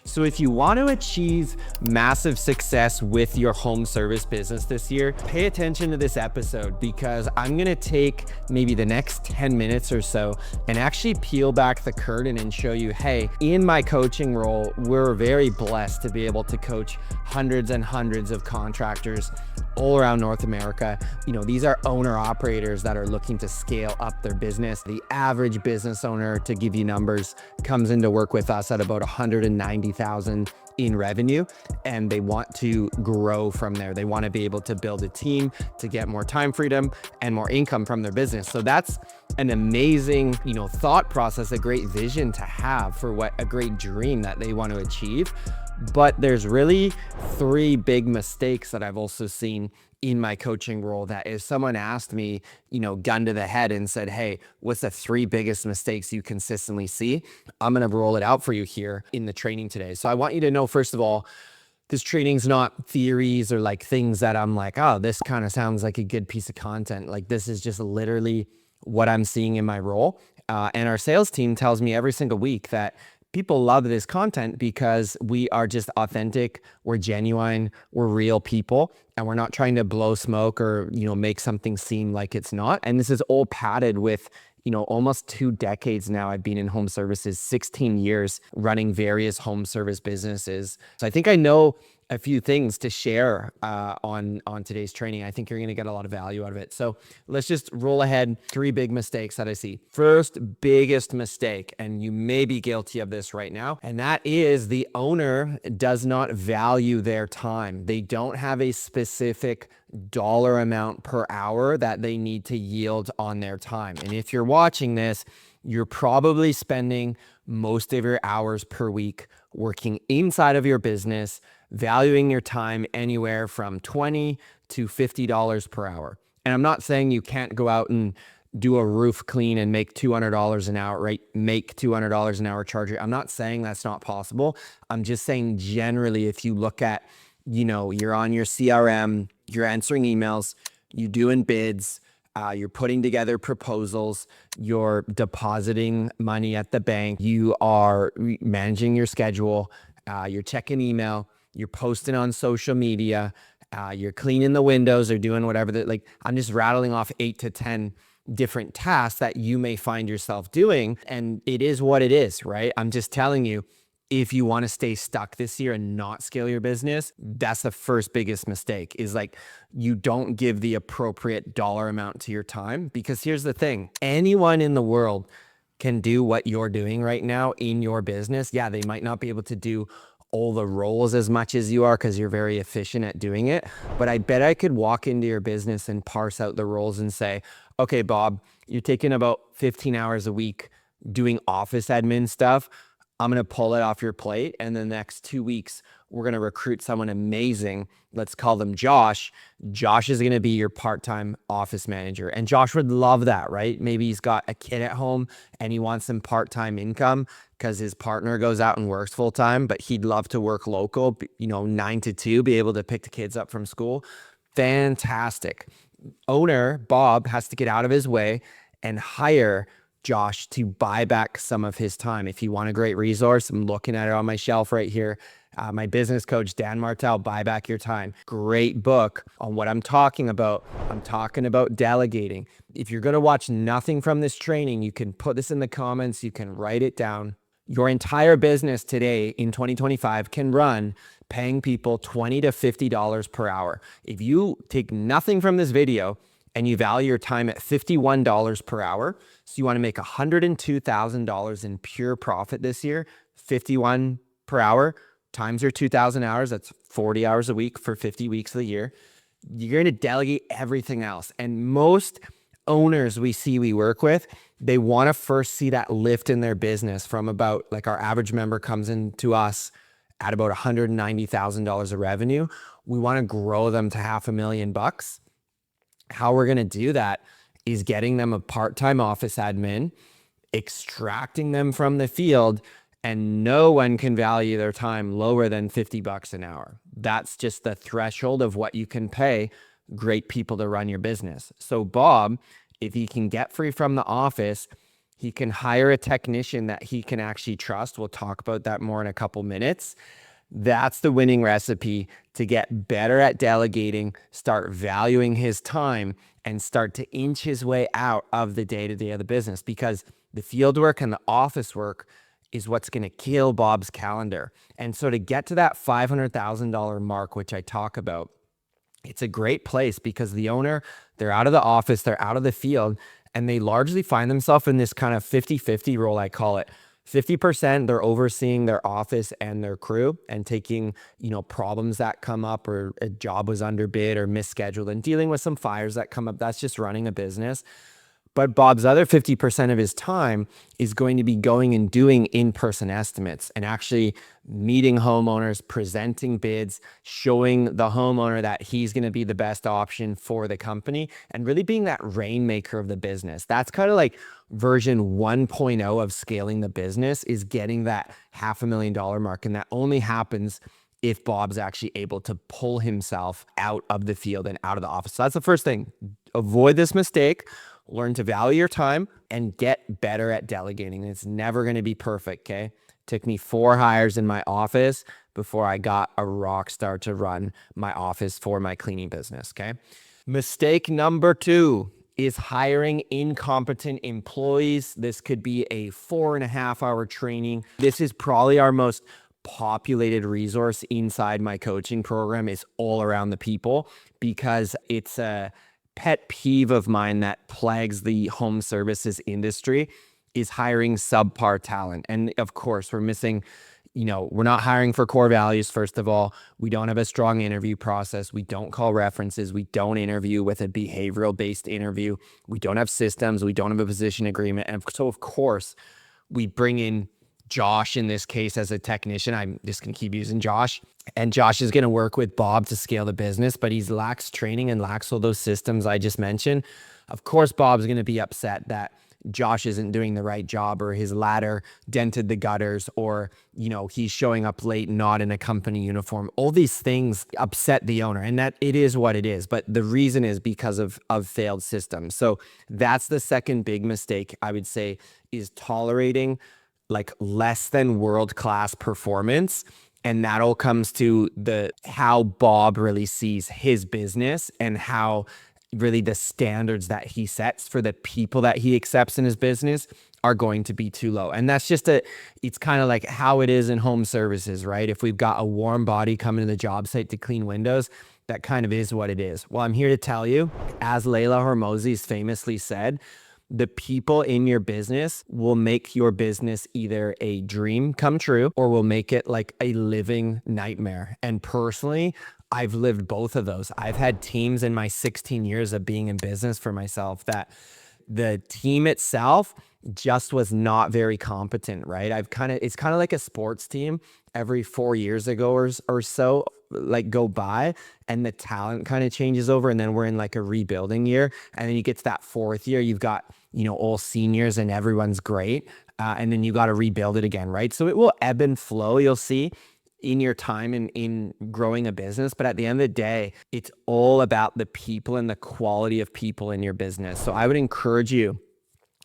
So if you want to achieve massive success with your home service business this year, pay attention to this episode because I'm going to take maybe the next 10 minutes or so and actually peel back the curtain and show you, hey, in my coaching role, we're very blessed to be able to coach hundreds and hundreds of contractors all around North America. You know, these are owner operators that are looking to scale up their business. The average business owner, to give you numbers, comes into work with us at about 190,000 in revenue, and they want to grow from there. They want to be able to build a team to get more time freedom and more income from their business. So that's an amazing, thought process, a great vision to have for what a great dream that they want to achieve. But there's really three big mistakes that I've also seen in my coaching role that if someone asked me, gun to the head and said, hey, what's the three biggest mistakes you consistently see? I'm going to roll it out for you here in the training today. So I want you to know, first of all, this training's not theories or like things that I'm like, oh, this kind of sounds like a good piece of content. Like this is just literally what I'm seeing in my role. And our sales team tells me every single week that people love this content because we are just authentic, we're genuine, we're real people, and we're not trying to blow smoke or, make something seem like it's not. And this is all padded with, almost 2 decades now. I've been in home services, 16 years running various home service businesses. So I think I know a few things to share on today's training. I think you're going to get a lot of value out of it. So let's just roll ahead. 3 big mistakes that I see. First biggest mistake, and you may be guilty of this right now, and that is the owner does not value their time. They don't have a specific dollar amount per hour that they need to yield on their time. And if you're watching this, you're probably spending most of your hours per week working inside of your business, valuing your time anywhere from $20 to $50 per hour. And I'm not saying you can't go out and do a roof clean and make $200 an hour, right? Make $200 an hour, charge it. I'm not saying that's not possible. I'm just saying generally, if you look at, you're on your CRM, you're answering emails, you're doing bids, you're putting together proposals, you're depositing money at the bank, you are managing your schedule, you're checking email, you're posting on social media, you're cleaning the windows or doing whatever I'm just rattling off 8 to 10 different tasks that you may find yourself doing. And it is what it is, right? I'm just telling you, if you want to stay stuck this year and not scale your business, that's the first biggest mistake is you don't give the appropriate dollar amount to your time. Because here's the thing, anyone in the world can do what you're doing right now in your business. Yeah, they might not be able to do all the roles as much as you are because you're very efficient at doing it. But I bet I could walk into your business and parse out the roles and say, okay, Bob, you're taking about 15 hours a week doing office admin stuff. I'm going to pull it off your plate. And the next 2 weeks, we're going to recruit someone amazing. Let's call them Josh. Josh is going to be your part-time office manager. And Josh would love that, right? Maybe he's got a kid at home and he wants some part-time income because his partner goes out and works full-time, but he'd love to work local, 9 to 2, be able to pick the kids up from school. Fantastic. Owner, Bob, has to get out of his way and hire Josh to buy back some of his time. If you want a great resource, I'm looking at it on my shelf right here. My business coach, Dan Martel, Buy Back Your Time. Great book on what I'm talking about. I'm talking about delegating. If you're going to watch nothing from this training, you can put this in the comments. You can write it down. Your entire business today in 2025 can run paying people $20 to $50 per hour. If you take nothing from this video and you value your time at $51 per hour, so you want to make $102,000 in pure profit this year, 51 per hour times your 2,000 hours, that's 40 hours a week for 50 weeks of the year. You're going to delegate everything else. And most owners we work with, they want to first see that lift in their business from about, our average member comes into us at about $190,000 of revenue. We want to grow them to $500,000. How we're going to do that is getting them a part-time office admin, extracting them from the field, and no one can value their time lower than $50 an hour. That's just the threshold of what you can pay great people to run your business. So Bob, if he can get free from the office, He can hire a technician that he can actually trust. We'll talk about that more in a couple minutes. That's the winning recipe to get better at delegating, start valuing his time, and start to inch his way out of the day-to-day of the business, because the field work and the office work is what's going to kill Bob's calendar. And so to get to that $500,000 mark, which I talk about, it's a great place because the owner, they're out of the office, they're out of the field, and they largely find themselves in this kind of 50-50 role, I call it. 50% they're overseeing their office and their crew and taking, problems that come up, or a job was underbid or misscheduled, and dealing with some fires that come up. That's just running a business. But Bob's other 50% of his time is going to be going and doing in-person estimates and actually meeting homeowners, presenting bids, showing the homeowner that he's going to be the best option for the company, and really being that rainmaker of the business. That's kind of like version 1.0 of scaling the business, is getting that $500,000 mark. And that only happens if Bob's actually able to pull himself out of the field and out of the office. So that's the first thing. Avoid this mistake. Learn to value your time and get better at delegating. It's never going to be perfect, okay? Took me 4 hires in my office before I got a rock star to run my office for my cleaning business, okay? Mistake number 2 is hiring incompetent employees. This could be a 4.5-hour training. This is probably our most populated resource inside my coaching program. Is all around the people, because it's a pet peeve of mine that plagues the home services industry, is hiring subpar talent. And of course, we're missing, we're not hiring for core values. First of all, we don't have a strong interview process. We don't call references. We don't interview with a behavioral based interview. We don't have systems. We don't have a position agreement. And so of course, we bring in Josh in this case as a technician. I'm just going to keep using Josh. And Josh is going to work with Bob to scale the business, but he lacks training and lacks all those systems I just mentioned. Of course, Bob's going to be upset that Josh isn't doing the right job, or his ladder dented the gutters, or, he's showing up late, not in a company uniform. All these things upset the owner, and that it is what it is. But the reason is because of failed systems. So that's the second big mistake I would say, is tolerating like less than world-class performance. And that all comes to how Bob really sees his business, and how really the standards that he sets for the people that he accepts in his business are going to be too low. And that's just it's kind of like how it is in home services, right? If we've got a warm body coming to the job site to clean windows, that kind of is what it is. Well, I'm here to tell you, as Layla Hormozi's famously said, the people in your business will make your business either a dream come true, or will make it like a living nightmare. And personally, I've lived both of those. I've had teams in my 16 years of being in business for myself that the team itself just was not very competent, right? It's kind of like a sports team. Every 4 years ago or so, like, go by, and the talent kind of changes over, and then we're in like a rebuilding year, and then you get to that 4th year, you've got all seniors and everyone's great, and then you got to rebuild it again, right? So it will ebb and flow, you'll see, in your time in growing a business. But at the end of the day, it's all about the people and the quality of people in your business. So I would encourage you,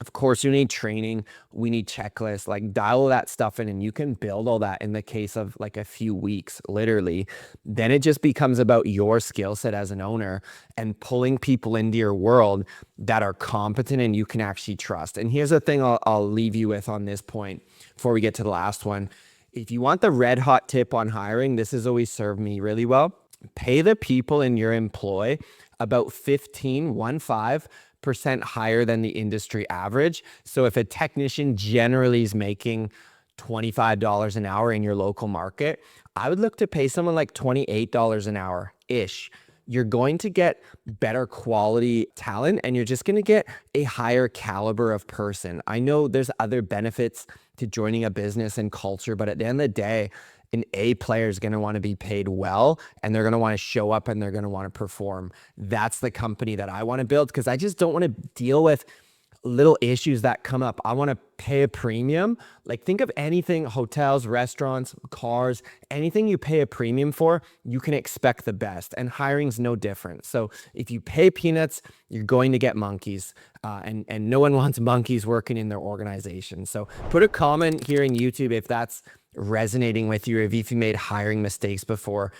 of course, you need training, we need checklists, like dial all that stuff in, and you can build all that in the case of like a few weeks, literally. Then it just becomes about your skill set as an owner and pulling people into your world that are competent and you can actually trust. And here's the thing I'll leave you with on this point before we get to the last one. If you want the red hot tip on hiring, this has always served me really well. Pay the people in your employ about 15% higher than the industry average. So if a technician generally is making $25 an hour in your local market, I would look to pay someone like $28 an hour-ish. You're going to get better quality talent, and you're just going to get a higher caliber of person. I know there's other benefits to joining a business and culture, but at the end of the day, an A player is going to want to be paid well, and they're going to want to show up, and they're going to want to perform. That's the company that I want to build, because I just don't want to deal with little issues that come up. I want to pay a premium. Like, think of anything, hotels, restaurants, cars, anything you pay a premium for, you can expect the best. And hiring's no different. So if you pay peanuts, you're going to get monkeys. and no one wants monkeys working in their organization. So put a comment here in YouTube if that's resonating with you, or if you made hiring mistakes before,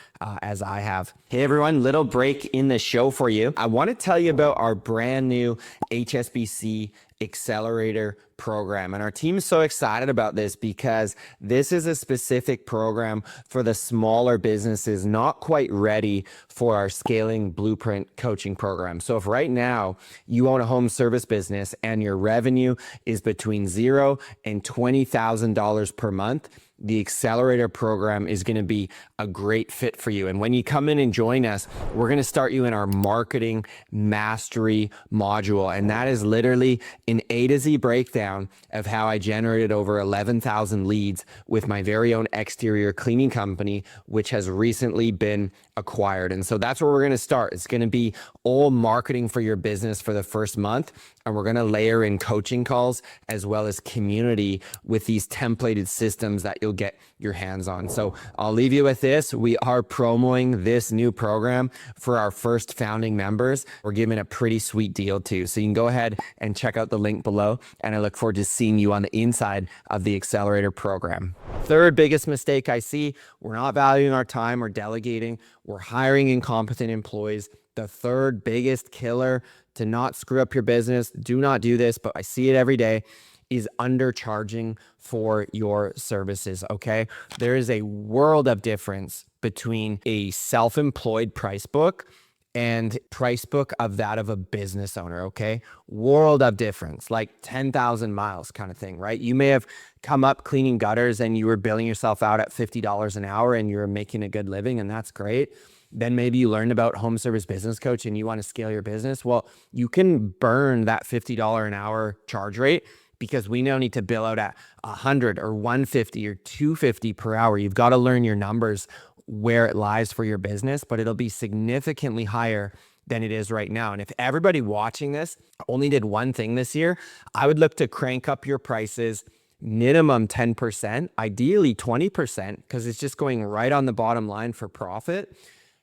as I have. Hey everyone, little break in the show for you. I want to tell you about our brand new HSBC Accelerator program. And our team is so excited about this because this is a specific program for the smaller businesses not quite ready for our scaling blueprint coaching program. So if right now you own a home service business and your revenue is between $0 and $20,000 per month, the Accelerator program is going to be a great fit for you. And when you come in and join us, we're going to start you in our marketing mastery module. And that is literally an A to Z breakdown of how I generated over 11,000 leads with my very own exterior cleaning company, which has recently been acquired. And so that's where we're going to start. It's going to be all marketing for your business for the first month. And we're going to layer in coaching calls as well as community with these templated systems that you'll get your hands on. So I'll leave you with this. We are promoting this new program for our first founding members. We're giving a pretty sweet deal too. So you can go ahead and check out the link below. And I look forward to seeing you on the inside of the Accelerator program. Third biggest mistake I see, we're not valuing our time or delegating. We're hiring incompetent employees. The third biggest killer to not screw up your business, do not do this, but I see it every day, is undercharging for your services, okay? There is a world of difference between a self-employed price book and price book of that of a business owner, okay? World of difference, like 10,000 miles kind of thing, right? You may have come up cleaning gutters and you were billing yourself out at $50 an hour and you were making a good living, and that's great. Then maybe you learned about home service business coach and you want to scale your business. Well, you can burn that $50 an hour charge rate because we now need to bill out at 100 or 150 or 250 per hour. You've got to learn your numbers where it lies for your business, but it'll be significantly higher than it is right now. And if everybody watching this only did one thing this year, I would look to crank up your prices minimum 10%, ideally 20%, because it's just going right on the bottom line for profit.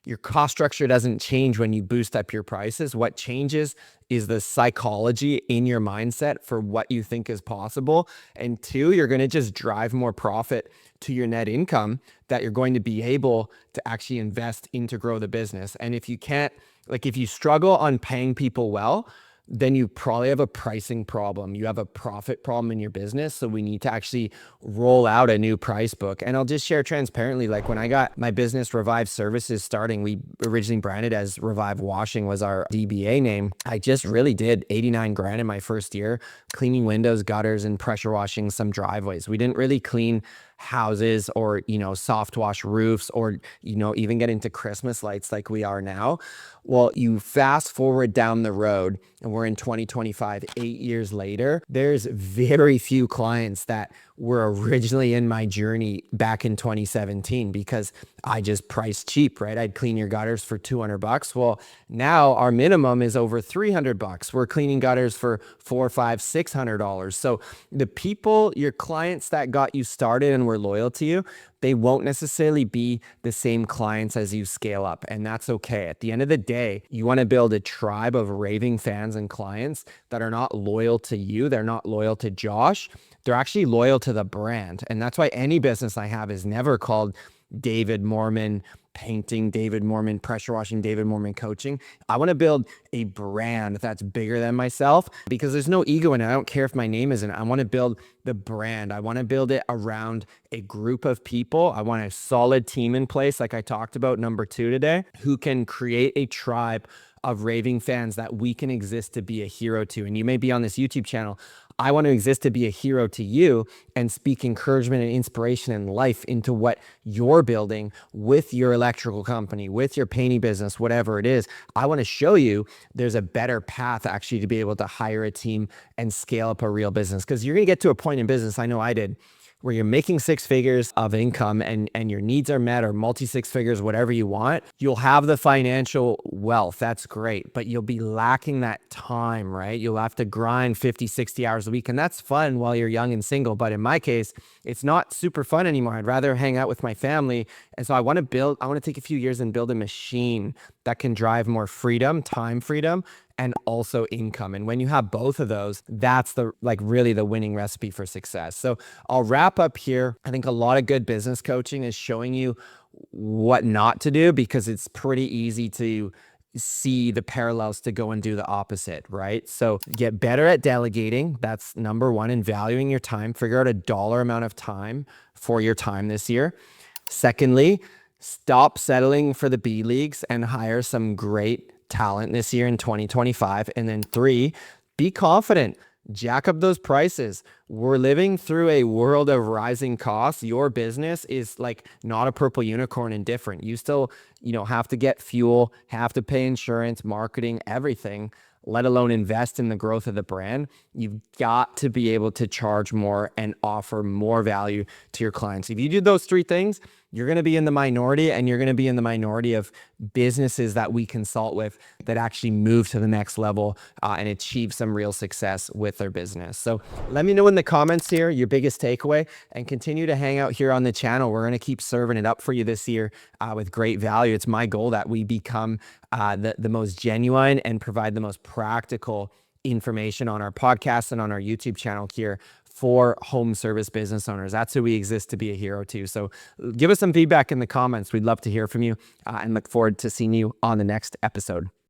Your cost structure doesn't change when you boost up your prices. What changes is the psychology in your mindset for what you think is possible. And two, you're going to just drive more profit to your net income that you're going to be able to actually invest in to grow the business. And if you can't, like if you struggle on paying people well, then you probably have a pricing problem. You have a profit problem in your business. So we need to actually roll out a new price book. And I'll just share transparently, like when I got my business Revive Services starting, we originally branded as Revive Washing was our DBA name. I just really did 89 grand in my first year, cleaning windows, gutters, and pressure washing some driveways. We didn't really clean houses or, soft wash roofs or, even get into Christmas lights like we are now. Well, you fast forward down the road and we're in 2025, 8 years later, there's very few clients that were originally in my journey back in 2017 because I just priced cheap, right? I'd clean your gutters for $200. Well, now our minimum is over $300. We're cleaning gutters for $400, $500, $600. So the people, your clients that got you started and were loyal to you, they won't necessarily be the same clients as you scale up. And that's okay. At the end of the day, you want to build a tribe of raving fans and clients that are not loyal to you. They're not loyal to Josh. They're actually loyal to the brand. And that's why any business I have is never called David Mormon Painting, David Mormon Pressure Washing, David Mormon Coaching. I want to build a brand that's bigger than myself because there's no ego in it. I don't care if my name isn't. I want to build the brand. I want to build it around a group of people. I want a solid team in place, like I talked about, number 2 today, who can create a tribe of raving fans that we can exist to be a hero to. And you may be on this YouTube channel. I want to exist to be a hero to you and speak encouragement and inspiration and life into what you're building with your electrical company, with your painting business, whatever it is. I want to show you there's a better path actually to be able to hire a team and scale up a real business, because you're going to get to a point in business, I know I did, where you're making 6 figures of income and your needs are met, or multi 6 figures, whatever you want. You'll have the financial wealth. That's great. But you'll be lacking that time, right? You'll have to grind 50, 60 hours a week. And that's fun while you're young and single. But in my case, it's not super fun anymore. I'd rather hang out with my family. And so I want to take a few years and build a machine that can drive more freedom, time freedom, and also income. And when you have both of those, that's the really the winning recipe for success. So I'll wrap up here. I think a lot of good business coaching is showing you what not to do, because it's pretty easy to see the parallels to go and do the opposite, right? So get better at delegating. That's number one, and valuing your time. Figure out a dollar amount of time for your time this year. Secondly, stop settling for the B leagues and hire some great talent this year in 2025. And then three, be confident. Jack up those prices. We're living through a world of rising costs. Your business is like not a purple unicorn and different. You still, have to get fuel, have to pay insurance, marketing, everything, let alone invest in the growth of the brand. You've got to be able to charge more and offer more value to your clients. If you do those three things, you're going to be in the minority, and you're going to be in the minority of businesses that we consult with that actually move to the next level and achieve some real success with their business. So let me know in the comments here your biggest takeaway, and continue to hang out here on the channel. We're going to keep serving it up for you this year with great value. It's my goal that we become the most genuine and provide the most practical information on our podcast and on our YouTube channel here for home service business owners. That's who we exist to be a hero to. So give us some feedback in the comments. We'd love to hear from you and look forward to seeing you on the next episode.